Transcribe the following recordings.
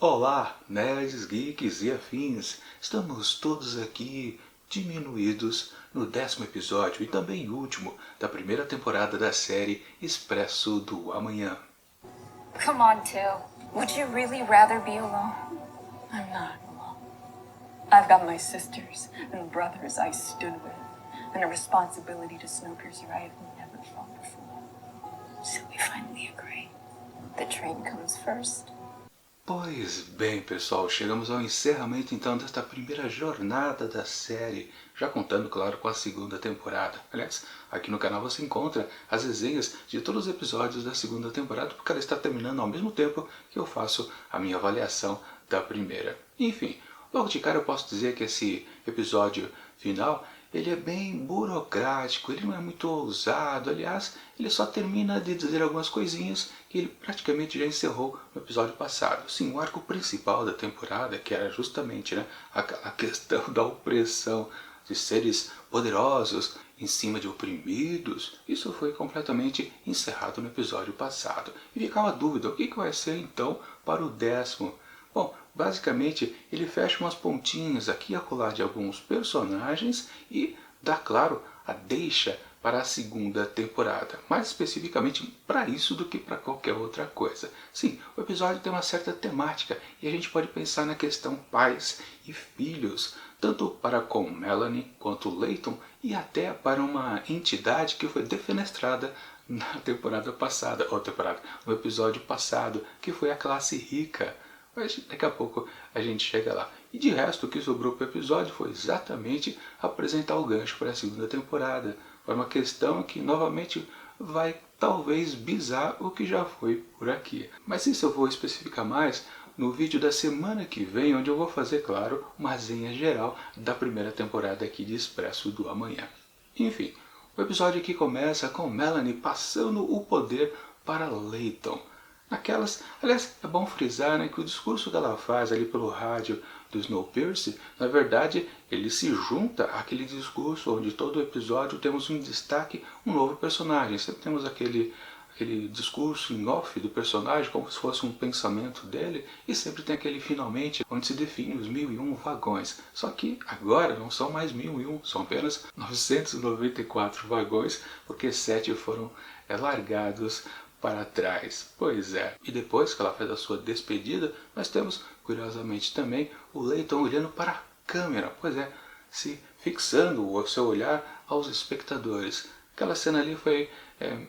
Olá, nerds, geeks e afins! Estamos todos aqui diminuídos no 10º episódio e também último da primeira temporada da série Expresso do Amanhã. Come on, Till. Would you really rather be alone? I'm not alone. I've got my sisters and brothers I stood with, and a responsibility to Snookers here I have never felt before. So we finally agree. The train comes first. Pois bem, pessoal, chegamos ao encerramento então desta primeira jornada da série, já contando, claro, com a segunda temporada. Aliás, aqui no canal você encontra as resenhas de todos os episódios da segunda temporada, porque ela está terminando ao mesmo tempo que eu faço a minha avaliação da primeira. Enfim, logo de cara eu posso dizer que esse episódio final ele é bem burocrático, ele não é muito ousado, aliás, ele só termina de dizer algumas coisinhas que ele praticamente já encerrou no episódio passado. Sim, o arco principal da temporada, que era justamente a questão da opressão de seres poderosos em cima de oprimidos, isso foi completamente encerrado no episódio passado. E ficava a dúvida, o que vai ser então para o 10º? Bom, basicamente ele fecha umas pontinhas aqui e acolá de alguns personagens e dá, claro, a deixa para a segunda temporada. Mais especificamente para isso do que para qualquer outra coisa. Sim, o episódio tem uma certa temática e a gente pode pensar na questão pais e filhos, tanto para com Melanie quanto Layton e até para uma entidade que foi defenestrada na temporada passada, no episódio passado, que foi a classe rica. Mas daqui a pouco a gente chega lá. E de resto, o que sobrou para o episódio foi exatamente apresentar o gancho para a segunda temporada. Foi uma questão que novamente vai talvez bisar o que já foi por aqui. Mas isso eu vou especificar mais no vídeo da semana que vem, onde eu vou fazer, claro, uma resenha geral da primeira temporada aqui de Expresso do Amanhã. Enfim, o episódio aqui começa com Melanie passando o poder para Layton. Aliás, é bom frisar, né, que o discurso que ela faz ali pelo rádio do Snowpiercer, na verdade, ele se junta àquele discurso onde todo episódio temos um destaque, um novo personagem. Sempre temos aquele discurso em off do personagem, como se fosse um pensamento dele, e sempre tem aquele finalmente, onde se define os 1001 vagões. Só que agora não são mais 1001, são apenas 994 vagões, porque 7 foram largados para trás. Pois é. E depois que ela fez a sua despedida, nós temos, curiosamente também, o Layton olhando para a câmera. Pois é, se fixando o seu olhar aos espectadores. Aquela cena ali foi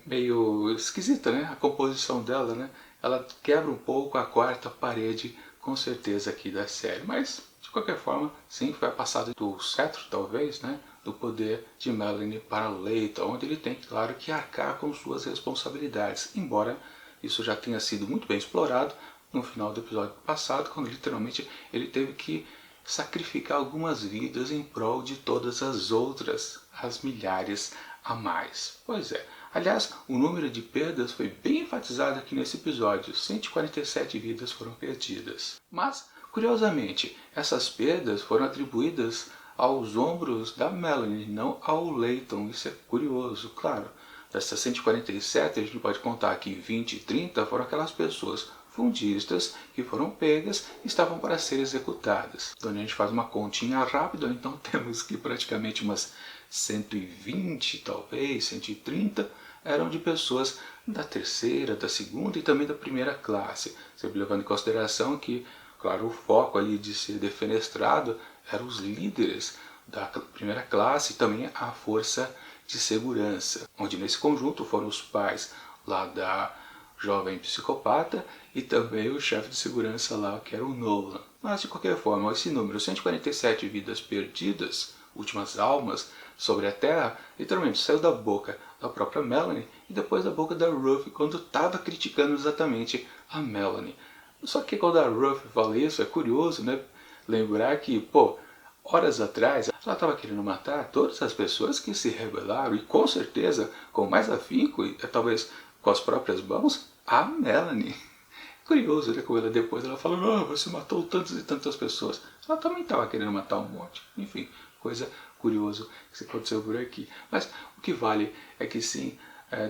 meio esquisita, né? A composição dela, né? Ela quebra um pouco a quarta parede, com certeza, aqui da série. Mas, de qualquer forma, sim, foi a passada do cetro, talvez, né? Do poder de Melanie para Layton, onde ele tem, claro, que arcar com suas responsabilidades, embora isso já tenha sido muito bem explorado no final do episódio passado, quando literalmente ele teve que sacrificar algumas vidas em prol de todas as outras, as milhares a mais. Pois é. Aliás, o número de perdas foi bem enfatizado aqui nesse episódio, 147 vidas foram perdidas. Mas, curiosamente, essas perdas foram atribuídas aos ombros da Melanie, não ao Layton. Isso é curioso, claro. Dessas 147, a gente pode contar que 20 e 30 foram aquelas pessoas fundistas que foram pegas e estavam para ser executadas. Então a gente faz uma continha rápida, então temos que praticamente umas 120, talvez, 130, eram de pessoas da terceira, da segunda e também da primeira classe. Sempre levando em consideração que, claro, o foco ali de ser defenestrado eram os líderes da primeira classe e também a força de segurança, onde nesse conjunto foram os pais lá da jovem psicopata e também o chefe de segurança lá, que era o Nolan. Mas de qualquer forma, esse número, 147 vidas perdidas, últimas almas sobre a Terra, literalmente saiu da boca da própria Melanie e depois da boca da Ruth, quando estava criticando exatamente a Melanie. Só que quando a Ruth fala isso, é curioso, né? Lembrar que, pô, horas atrás, ela estava querendo matar todas as pessoas que se rebelaram e com certeza, com mais afinco e talvez com as próprias mãos, a Melanie. Curioso, né? Como ela depois ela fala, não, você matou tantas e tantas pessoas. Ela também estava querendo matar um monte. Enfim, coisa curiosa que aconteceu por aqui. Mas o que vale é que sim,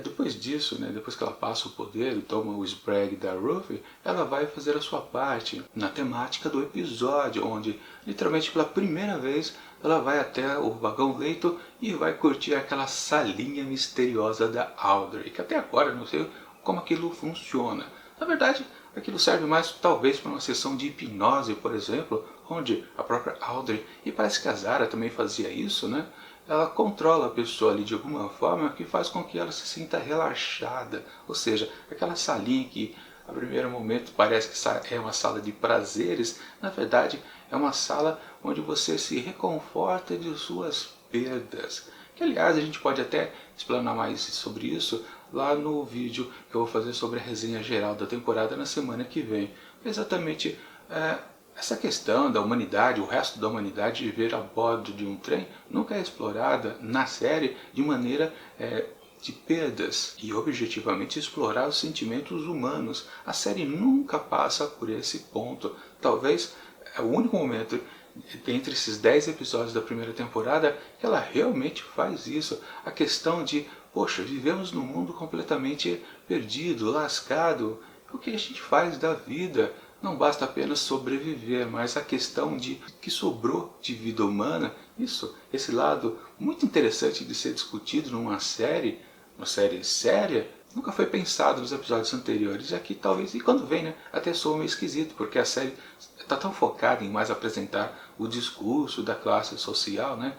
Depois disso, né, depois que ela passa o poder e toma o Sprague da Ruth, ela vai fazer a sua parte na temática do episódio, onde literalmente pela primeira vez ela vai até o vagão leito e vai curtir aquela salinha misteriosa da Audrey, que até agora eu não sei como aquilo funciona. Na verdade, aquilo serve mais talvez para uma sessão de hipnose, por exemplo, onde a própria Audrey, e parece que a Zara também fazia isso, né? Ela controla a pessoa ali de alguma forma que faz com que ela se sinta relaxada. Ou seja, aquela salinha que a primeiro momento parece que é uma sala de prazeres, na verdade é uma sala onde você se reconforta de suas perdas. Que aliás a gente pode até explanar mais sobre isso lá no vídeo que eu vou fazer sobre a resenha geral da temporada na semana que vem. Exatamente essa questão da humanidade, o resto da humanidade viver a bordo de um trem, nunca é explorada na série de maneira de perdas e objetivamente explorar os sentimentos humanos. A série nunca passa por esse ponto. Talvez é o único momento entre esses 10 episódios da primeira temporada que ela realmente faz isso. A questão de, poxa, vivemos num mundo completamente perdido, lascado. O que a gente faz da vida? Não basta apenas sobreviver, mas a questão de que sobrou de vida humana, esse lado muito interessante de ser discutido numa série, uma série séria, nunca foi pensado nos episódios anteriores. E aqui talvez, e quando vem, né, até soa meio esquisito, porque a série está tão focada em mais apresentar o discurso da classe social, né,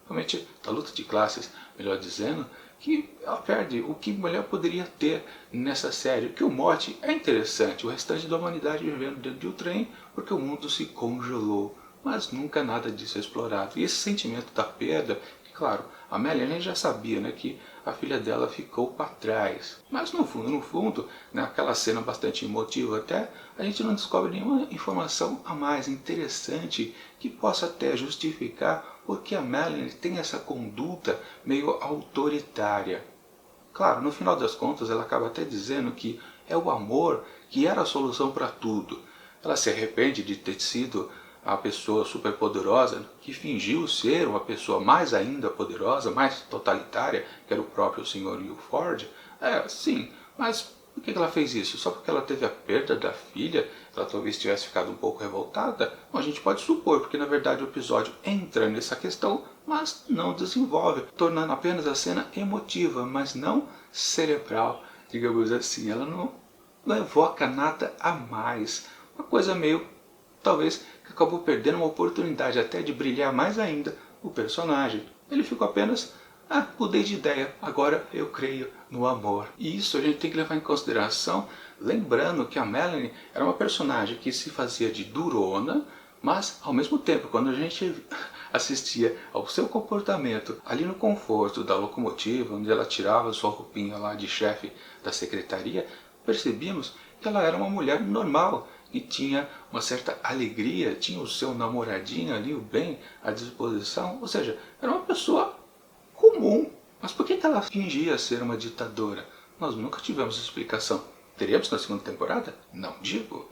realmente da luta de classes, melhor dizendo, que ela perde o que melhor poderia ter nessa série. Que o mote é interessante, o restante da humanidade vivendo dentro de um trem porque o mundo se congelou, mas nunca nada disso é explorado. E esse sentimento da perda, que claro, a Melanie já sabia, né, que a filha dela ficou para trás. Mas no fundo, naquela cena bastante emotiva até, a gente não descobre nenhuma informação a mais interessante que possa até justificar porque a Melanie tem essa conduta meio autoritária. Claro, no final das contas ela acaba até dizendo que é o amor que era a solução para tudo. Ela se arrepende de ter sido a pessoa superpoderosa que fingiu ser uma pessoa mais ainda poderosa, mais totalitária, que era o próprio Sr. Will Ford. Sim, mas por que ela fez isso? Só porque ela teve a perda da filha? Ela talvez tivesse ficado um pouco revoltada? Bom, a gente pode supor, porque na verdade o episódio entra nessa questão, mas não desenvolve, tornando apenas a cena emotiva, mas não cerebral, digamos assim. Ela não evoca nada a mais. Uma coisa meio, talvez, que acabou perdendo uma oportunidade até de brilhar mais ainda o personagem. Ele ficou apenas, mudei de ideia, agora eu creio no amor. E isso a gente tem que levar em consideração, lembrando que a Melanie era uma personagem que se fazia de durona, mas ao mesmo tempo, quando a gente assistia ao seu comportamento ali no conforto da locomotiva, onde ela tirava sua roupinha lá de chefe da secretaria, percebíamos que ela era uma mulher normal, e tinha uma certa alegria, tinha o seu namoradinho ali, o bem à disposição, ou seja, era uma pessoa comum. Mas por que ela fingia ser uma ditadora? Nós nunca tivemos explicação. Teremos na segunda temporada? Não digo.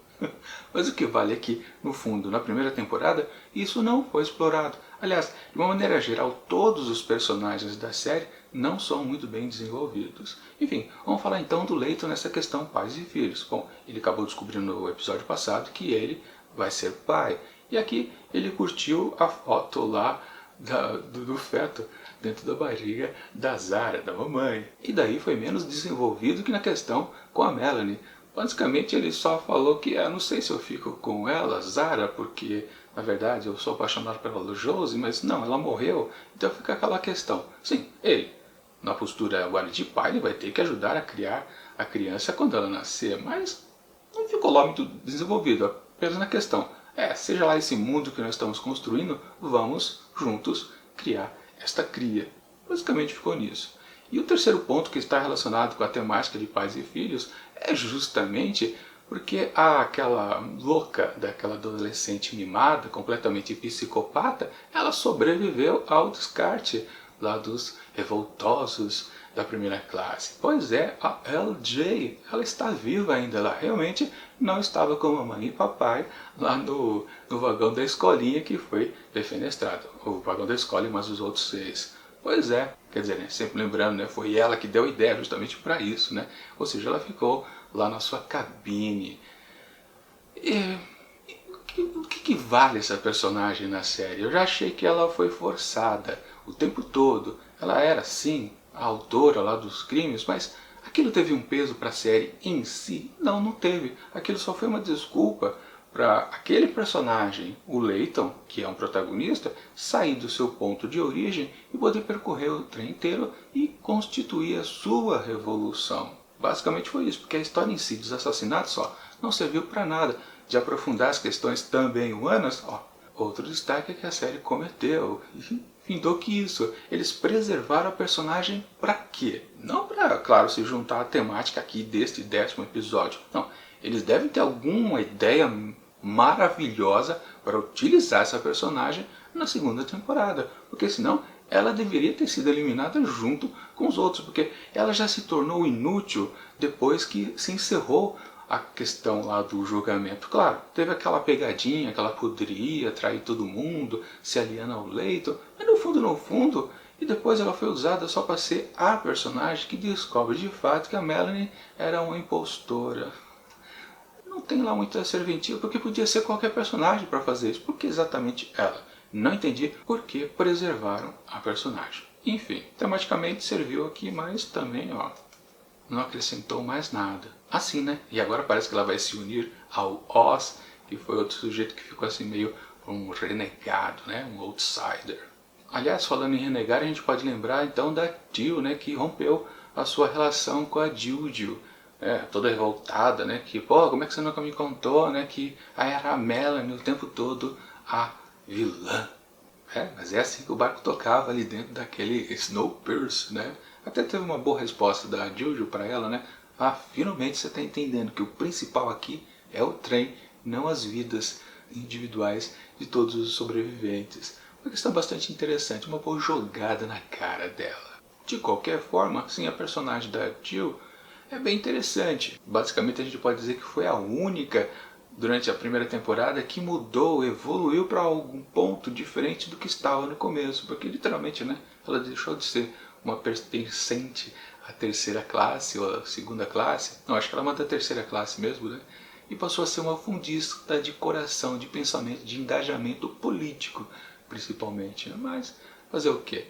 Mas o que vale é que, no fundo, na primeira temporada, isso não foi explorado. Aliás, de uma maneira geral, todos os personagens da série não são muito bem desenvolvidos. Enfim, vamos falar então do Leighton nessa questão pais e filhos. Bom, ele acabou descobrindo no episódio passado que ele vai ser pai. E aqui ele curtiu a foto lá do feto dentro da barriga da Zara, da mamãe. E daí foi menos desenvolvido que na questão com a Melanie. Basicamente ele só falou que não sei se eu fico com ela, Zara, porque na verdade eu sou apaixonado pela Josie, mas não, ela morreu, então fica aquela questão. Sim, ele, na postura agora de pai, ele vai ter que ajudar a criar a criança quando ela nascer, mas não ficou lá muito desenvolvido, apenas na questão. Seja lá esse mundo que nós estamos construindo, vamos juntos criar esta cria. Basicamente ficou nisso. E o terceiro ponto que está relacionado com a temática de pais e filhos é justamente porque aquela louca daquela adolescente mimada, completamente psicopata, ela sobreviveu ao descarte lá dos revoltosos da primeira classe. Pois é, a LJ, ela está viva ainda, ela realmente não estava com mamãe e papai lá no vagão da escolinha que foi defenestrado. O vagão da escola, mas os outros 6 Pois é, quer dizer, né, sempre lembrando, né, foi ela que deu a ideia justamente para isso, né? Ou seja, ela ficou lá na sua cabine. E o que vale essa personagem na série? Eu já achei que ela foi forçada o tempo todo. Ela era, sim, a autora lá dos crimes, mas aquilo teve um peso para a série em si? Não, não teve. Aquilo só foi uma desculpa para aquele personagem, o Leighton, que é um protagonista, sair do seu ponto de origem e poder percorrer o trem inteiro e constituir a sua revolução. Basicamente foi isso, porque a história em si dos assassinatos só não serviu para nada. De aprofundar as questões também humanas, outro destaque é que a série cometeu. E findou que isso. Eles preservaram a personagem para quê? Não para, claro, se juntar à temática aqui deste 10º episódio. Não. Eles devem ter alguma ideia maravilhosa para utilizar essa personagem na segunda temporada. Porque senão ela deveria ter sido eliminada junto com os outros. Porque ela já se tornou inútil depois que se encerrou a questão lá do julgamento. Claro, teve aquela pegadinha que ela poderia trair todo mundo, se aliando ao Leighton, mas no fundo, e depois ela foi usada só para ser a personagem que descobre de fato que a Melanie era uma impostora. Não tem lá muita serventia, porque podia ser qualquer personagem para fazer isso. Por que exatamente ela? Não entendi por que preservaram a personagem. Enfim, tematicamente serviu aqui, mas também, não acrescentou mais nada. Assim, né? E agora parece que ela vai se unir ao Oz, que foi outro sujeito que ficou assim meio um renegado, né? Um outsider. Aliás, falando em renegar, a gente pode lembrar então da Jill, né? Que rompeu a sua relação com a Juju. Toda revoltada, né? Que, pô, como é que você nunca me contou, né? Que era a Melanie o tempo todo a vilã. Mas é assim que o barco tocava ali dentro daquele Snowpiercer, né? Até teve uma boa resposta da Juju para ela, né? Finalmente você está entendendo que o principal aqui é o trem, não as vidas individuais de todos os sobreviventes. Uma questão bastante interessante, uma boa jogada na cara dela. De qualquer forma, sim, a personagem da Jill é bem interessante. Basicamente a gente pode dizer que foi a única durante a primeira temporada que mudou, evoluiu para algum ponto diferente do que estava no começo, porque literalmente, né, ela deixou de ser uma pertencente à terceira classe ou à segunda classe, não, acho que ela é uma da terceira classe mesmo, né, e passou a ser uma fundista de coração, de pensamento, de engajamento político, principalmente, né? Mas fazer o quê?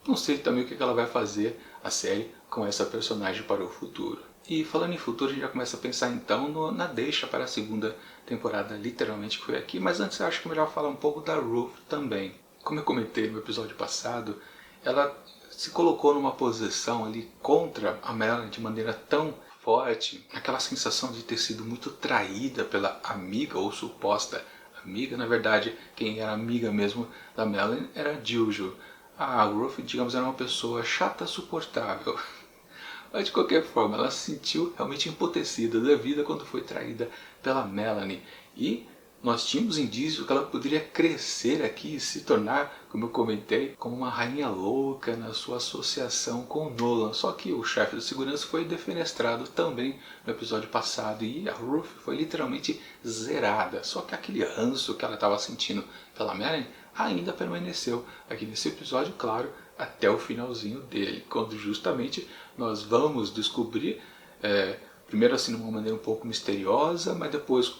Não sei também o que ela vai fazer, a série, com essa personagem para o futuro. E falando em futuro, a gente já começa a pensar então na deixa para a segunda temporada, literalmente, que foi aqui. Mas antes eu acho que é melhor falar um pouco da Ruth também. Como eu comentei no episódio passado, ela se colocou numa posição ali contra a Melanie de maneira tão forte, aquela sensação de ter sido muito traída pela amiga ou suposta amiga. Na verdade, quem era amiga mesmo da Melanie era a Juju. A Ruth, digamos, era uma pessoa chata, suportável. Mas de qualquer forma, ela se sentiu realmente emputecida da vida quando foi traída pela Melanie. E nós tínhamos indício que ela poderia crescer aqui e se tornar, como eu comentei, como uma rainha louca na sua associação com o Nolan. Só que o chefe de segurança foi defenestrado também no episódio passado e a Ruth foi literalmente zerada. Só que aquele ranço que ela estava sentindo pela Melanie ainda permaneceu aqui nesse episódio, claro, até o finalzinho dele, quando justamente nós vamos descobrir, primeiro assim de uma maneira um pouco misteriosa, mas depois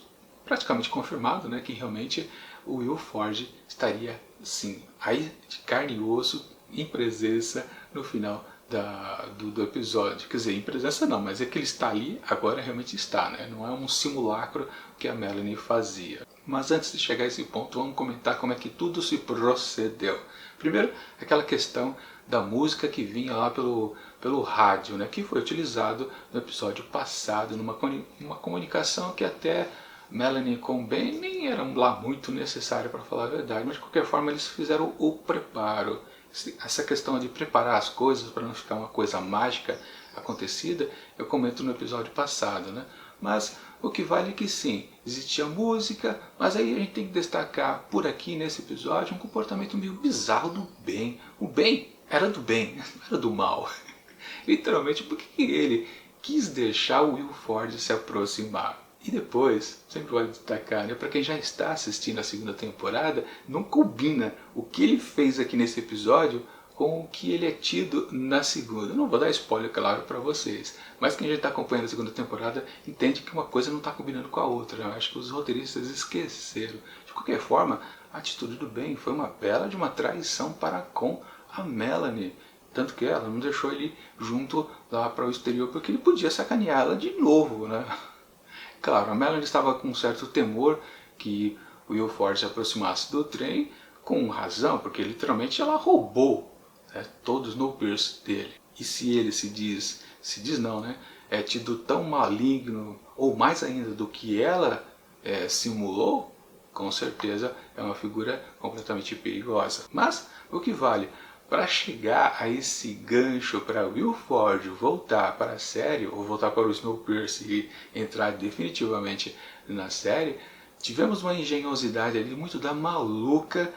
praticamente confirmado, né, que realmente o Will Forge estaria, sim, aí de carne e osso, em presença no final do episódio. Quer dizer, em presença não, mas é que ele está ali, agora realmente está, né? Não é um simulacro que a Melanie fazia. Mas antes de chegar a esse ponto, vamos comentar como é que tudo se procedeu. Primeiro, aquela questão da música que vinha lá pelo rádio, né, que foi utilizado no episódio passado, numa comunicação que até Melanie com Ben nem era lá muito necessária, para falar a verdade, mas de qualquer forma eles fizeram o preparo. Essa questão de preparar as coisas para não ficar uma coisa mágica acontecida, eu comento no episódio passado, né? Mas o que vale é que sim, existia música, mas aí a gente tem que destacar por aqui nesse episódio um comportamento meio bizarro do Ben. O Ben era do bem, não era do mal. Literalmente porque ele quis deixar o Will Ford se aproximar. E depois, sempre vale destacar, né, para quem já está assistindo a segunda temporada, não combina o que ele fez aqui nesse episódio com o que ele é tido na segunda. Eu não vou dar spoiler, claro, para vocês, mas quem já está acompanhando a segunda temporada entende que uma coisa não está combinando com a outra. Eu acho que os roteiristas esqueceram. De qualquer forma, a atitude do Ben foi uma bela de uma traição para com a Melanie. Tanto que ela não deixou ele junto lá para o exterior, porque ele podia sacanear ela de novo, né? Claro, a Melanie estava com um certo temor que o Will Forte se aproximasse do trem, com razão, porque literalmente ela roubou, né, todo o Snowpiercer dele. E se ele se diz não, né, é tido tão maligno, ou mais ainda do que ela simulou, com certeza é uma figura completamente perigosa. Mas o que vale? Para chegar a esse gancho para Will Forge voltar para a série, ou voltar para o Snowpiercer e entrar definitivamente na série, tivemos uma engenhosidade ali muito da maluca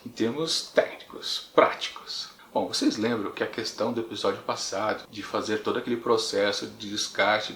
em termos técnicos, práticos. Bom, vocês lembram que a questão do episódio passado, de fazer todo aquele processo de descarte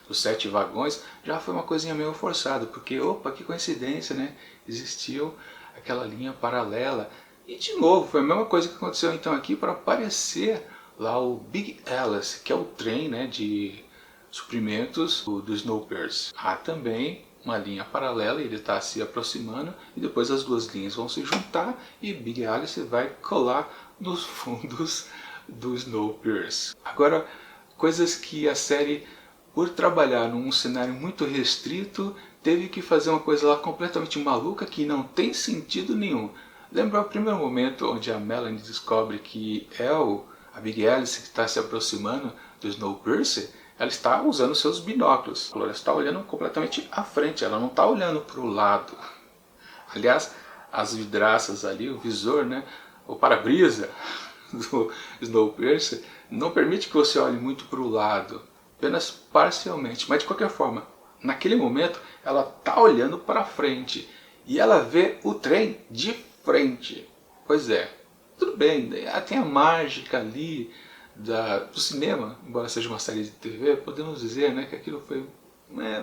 dos 7 vagões, já foi uma coisinha meio forçada, porque, opa, que coincidência, né? Existiu aquela linha paralela. E de novo, foi a mesma coisa que aconteceu então aqui para aparecer lá o Big Alice, que é o trem, né, de suprimentos do Snowpiercer. Há também uma linha paralela, ele está se aproximando e depois as duas linhas vão se juntar e Big Alice vai colar nos fundos do Snowpiercer. Agora, coisas que a série, por trabalhar num cenário muito restrito, teve que fazer uma coisa lá completamente maluca que não tem sentido nenhum. Lembra o primeiro momento onde a Melanie descobre que é a Big Alice que está se aproximando do Snowpiercer? Ela está usando seus binóculos. Ela está olhando completamente à frente, ela não está olhando para o lado. Aliás, as vidraças ali, o visor, né, o para-brisa do Snowpiercer não permite que você olhe muito para o lado, apenas parcialmente. Mas de qualquer forma, naquele momento, ela está olhando para frente e ela vê o trem de frente. Pois é, tudo bem, tem a mágica ali do cinema, embora seja uma série de TV, podemos dizer, né, que aquilo foi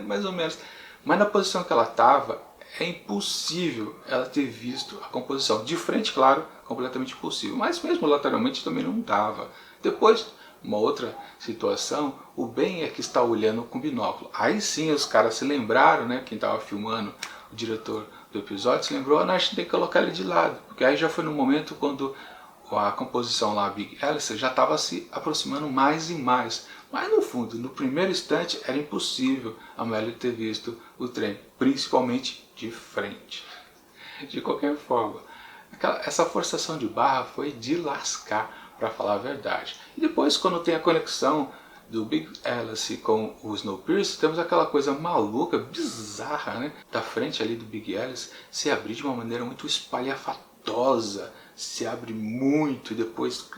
mais ou menos. Mas na posição que ela estava, é impossível ela ter visto a composição. De frente, claro, completamente impossível, mas mesmo lateralmente também não dava. Depois, uma outra situação, o Ben é que está olhando com binóculo. Aí sim os caras se lembraram, né, quem estava filmando, o diretor do episódio, se lembrou, a gente tem que colocar ele de lado, porque aí já foi no momento quando a composição lá, a Big Alice, já estava se aproximando mais e mais. Mas no fundo, no primeiro instante, era impossível a Melanie ter visto o trem, principalmente de frente. De qualquer forma, essa forçação de barra foi de lascar, para falar a verdade. E depois, quando tem a conexão do Big Alice com o Snowpiercer, temos aquela coisa maluca, bizarra, né, da frente ali do Big Alice se abrir de uma maneira muito espalhafatosa, se abre muito e depois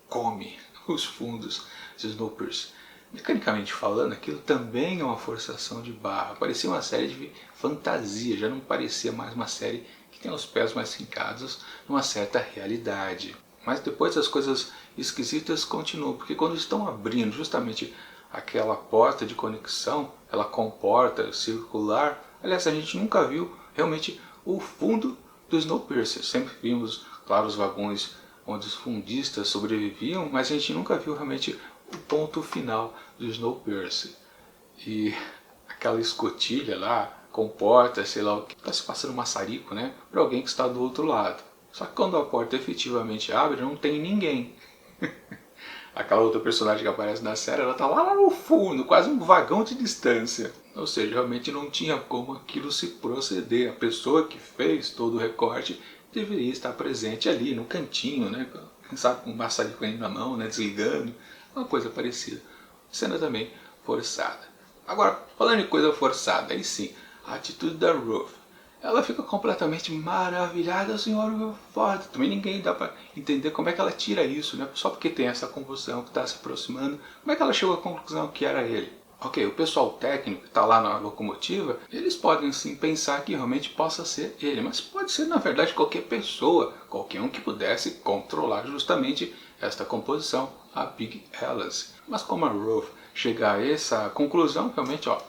come os fundos do Snowpiercer. Mecanicamente falando, aquilo também é uma forçação de barra. Parecia uma série de fantasia, já não parecia mais uma série que tem os pés mais fincados numa certa realidade. Mas depois as coisas esquisitas continuam, porque quando estão abrindo justamente aquela porta de conexão, ela comporta circular, aliás, a gente nunca viu realmente o fundo do Snowpiercer. Sempre vimos, claro, os vagões onde os fundistas sobreviviam, mas a gente nunca viu realmente o ponto final do Snowpiercer. E aquela escotilha lá, comporta, sei lá o que, está se passando um maçarico, né, para alguém que está do outro lado. Só que quando a porta efetivamente abre, não tem ninguém. Aquela outra personagem que aparece na série, ela está lá no fundo, quase um vagão de distância. Ou seja, realmente não tinha como aquilo se proceder. A pessoa que fez todo o recorte deveria estar presente ali, no cantinho, né? Quem sabe com um maçarico ainda na mão, né? Desligando, uma coisa parecida. Cena também forçada. Agora, falando em coisa forçada, aí sim, a atitude da Ruth. Ela fica completamente maravilhada, senhora Will Forte. Também ninguém dá para entender como é que ela tira isso, né? Só porque tem essa convulsão que está se aproximando. Como é que ela chegou à conclusão que era ele? Ok, o pessoal técnico que está lá na locomotiva, eles podem sim pensar que realmente possa ser ele, mas pode ser na verdade qualquer pessoa, qualquer um que pudesse controlar justamente esta composição, a Big Alice. Mas como a Ruth chega a essa conclusão, realmente, ó,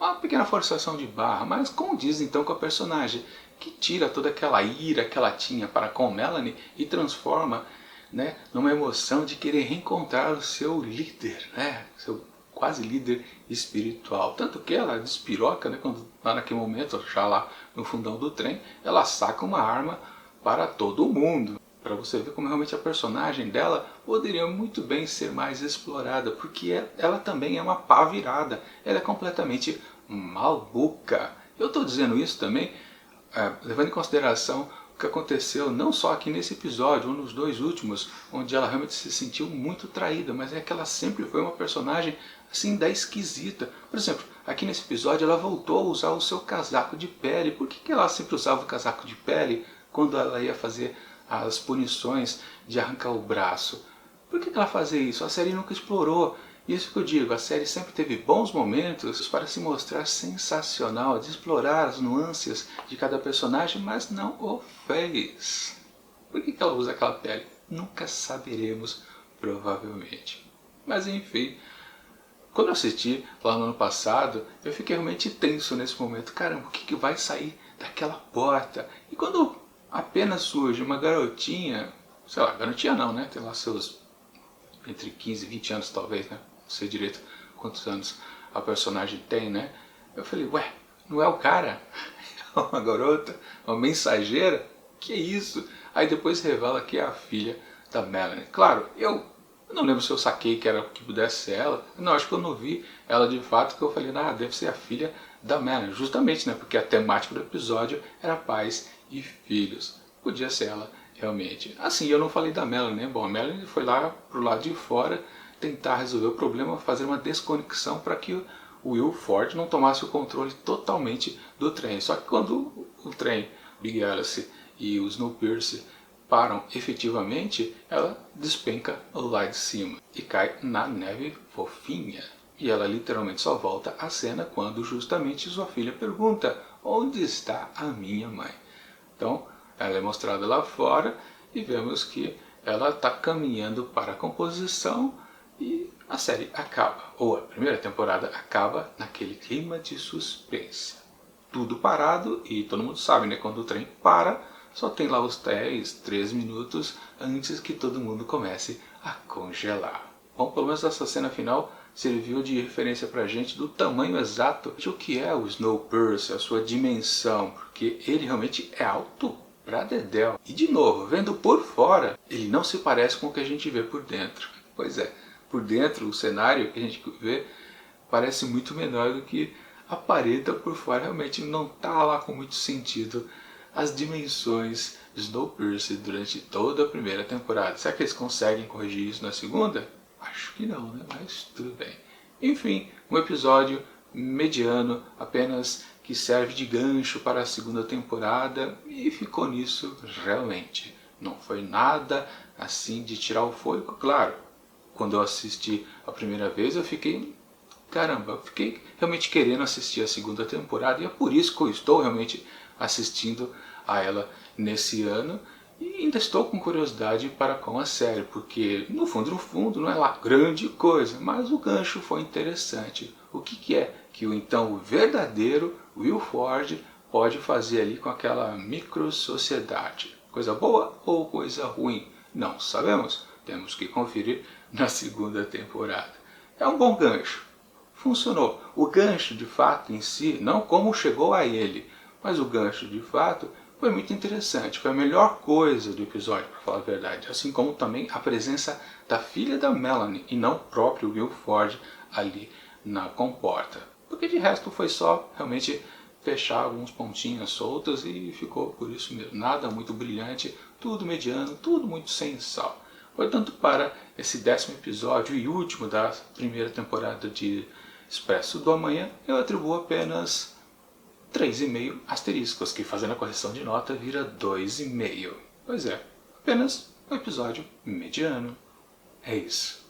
uma pequena forçação de barra, mas condiz então com a personagem, que tira toda aquela ira que ela tinha para com Melanie e transforma, né, numa emoção de querer reencontrar o seu líder, né, seu quase líder espiritual. Tanto que ela despiroca, né, quando lá naquele momento, já lá no fundão do trem, ela saca uma arma para todo mundo. Para você ver como realmente a personagem dela poderia muito bem ser mais explorada, porque ela também é uma pá virada, ela é completamente maluca. Eu estou dizendo isso também levando em consideração o que aconteceu não só aqui nesse episódio, ou nos dois últimos, onde ela realmente se sentiu muito traída, mas é que ela sempre foi uma personagem assim da esquisita. Por exemplo, aqui nesse episódio ela voltou a usar o seu casaco de pele. Por que ela sempre usava o casaco de pele quando ela ia fazer as punições de arrancar o braço? Por que ela fazia isso? A série nunca explorou. Isso que eu digo, a série sempre teve bons momentos para se mostrar sensacional, de explorar as nuances de cada personagem, mas não o fez. Por que ela usa aquela pele? Nunca saberemos, provavelmente. Mas enfim, quando eu assisti lá no ano passado, eu fiquei realmente tenso nesse momento. Caramba, o que vai sair daquela porta? E quando apenas surge uma garotinha, sei lá, garotinha não, né? Tem lá seus entre 15 e 20 anos talvez, né? Não sei direito quantos anos a personagem tem, né? Eu falei, ué, não é o cara? É uma garota? Uma mensageira? Que isso? Aí depois revela que é a filha da Melanie. Claro, eu não lembro se eu saquei que era que pudesse ser ela. Não, acho que eu não vi ela de fato, que eu falei, deve ser a filha da Melanie. Justamente, né? Porque a temática do episódio era pais e filhos. Podia ser ela realmente. Assim, eu não falei da Melanie, né? Bom, a Melanie foi lá pro lado de fora tentar resolver o problema, fazer uma desconexão para que o Will Forte não tomasse o controle totalmente do trem. Só que quando o trem, Big Alice e o Snowpiercer param efetivamente, ela despenca lá de cima e cai na neve fofinha. E ela literalmente só volta à cena quando justamente sua filha pergunta: onde está a minha mãe? Então, ela é mostrada lá fora e vemos que ela está caminhando para a composição e a série acaba, ou a primeira temporada acaba naquele clima de suspense. Tudo parado e todo mundo sabe, né? Quando o trem para, só tem lá os 10, 13 minutos antes que todo mundo comece a congelar. Bom, pelo menos essa cena final serviu de referência pra gente do tamanho exato de o que é o Snowpiercer, a sua dimensão, porque ele realmente é alto pra dedéu. E de novo, vendo por fora, ele não se parece com o que a gente vê por dentro. Pois é, por dentro o cenário que a gente vê parece muito menor do que aparenta por fora. Realmente não está lá com muito sentido as dimensões de Snowpiercer durante toda a primeira temporada. Será que eles conseguem corrigir isso na segunda? Acho que não, né? Mas tudo bem. Enfim, um episódio mediano, apenas que serve de gancho para a segunda temporada, e ficou nisso realmente. Não foi nada assim de tirar o fôlego, claro. Quando eu assisti a primeira vez, eu fiquei, caramba, eu fiquei realmente querendo assistir a segunda temporada, e é por isso que eu estou realmente assistindo a ela nesse ano, e ainda estou com curiosidade para com a série, porque no fundo não é lá grande coisa, mas o gancho foi interessante. O que é que o verdadeiro Will Forge pode fazer ali com aquela micro sociedade? Coisa boa ou coisa ruim? Não sabemos, temos que conferir na segunda temporada. É um bom gancho, funcionou. O gancho de fato em si, não como chegou a ele, mas o gancho de fato foi muito interessante, foi a melhor coisa do episódio, para falar a verdade. Assim como também a presença da filha da Melanie e não o próprio Will Forge ali na comporta. Porque de resto foi só realmente fechar alguns pontinhos soltos e ficou por isso mesmo. Nada muito brilhante, tudo mediano, tudo muito sem sal. Portanto, para esse 10º episódio e último da primeira temporada de Expresso do Amanhã, eu atribuo apenas 3,5 asteriscos, que fazendo a correção de nota vira 2,5. Pois é, apenas um episódio mediano. É isso.